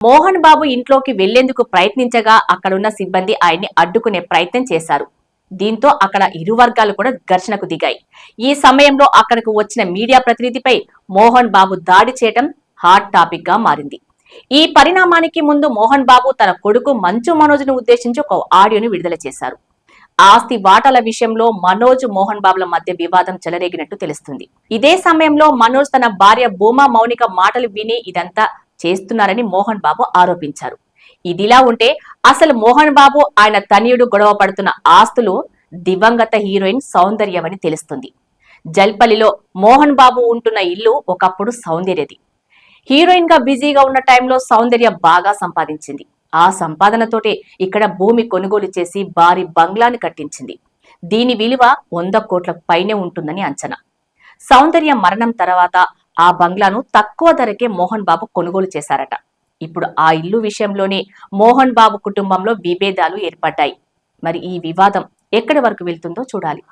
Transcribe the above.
మోహన్ బాబు ఇంట్లోకి వెళ్లేందుకు ప్రయత్నించగా అక్కడున్న సిబ్బంది ఆయన్ని అడ్డుకునే ప్రయత్నం చేశారు. దీంతో అక్కడ ఇరు వర్గాలు కూడా ఘర్షణకు దిగాయి. ఈ సమయంలో అక్కడకు వచ్చిన మీడియా ప్రతినిధిపై మోహన్ బాబు దాడి చేయడం హాట్ టాపిక్ గా మారింది. ఈ పరిణామానికి ముందు మోహన్ బాబు తన కొడుకు మంచు మనోజ్ ను ఉద్దేశించి ఒక ఆడియోను విడుదల చేశారు. ఆస్తి వాటాల విషయంలో మనోజ్ మోహన్ బాబుల మధ్య వివాదం చెలరేగినట్టు తెలుస్తుంది. ఇదే సమయంలో మనోజ్ తన భార్య భూమా మౌనిక మాటలు విని ఇదంతా చేస్తున్నారని మోహన్ బాబు ఆరోపించారు. ఇదిలా ఉంటే అసలు మోహన్ బాబు ఆయన తనయుడు గొడవ పడుతున్న ఆస్తులు దివంగత హీరోయిన్ సౌందర్యమని తెలుస్తుంది. జల్పల్లిలో మోహన్ బాబు ఉంటున్న ఇల్లు ఒకప్పుడు సౌందర్యది. హీరోయిన్ గా బిజీగా ఉన్న టైంలో సౌందర్య బాగా సంపాదించింది. ఆ సంపాదనతోటే ఇక్కడ భూమి కొనుగోలు చేసి భారీ బంగ్లాని కట్టించింది. దీని విలువ 100 కోట్ల పైనే ఉంటుందని అంచనా. సౌందర్య మరణం తర్వాత ఆ బంగ్లాను తక్కువ ధరకే మోహన్ బాబు కొనుగోలు చేశారట. ఇప్పుడు ఆ ఇల్లు విషయంలోనే మోహన్ బాబు కుటుంబంలో విభేదాలు ఏర్పడ్డాయి. మరి ఈ వివాదం ఎక్కడి వరకు వెళ్తుందో చూడాలి.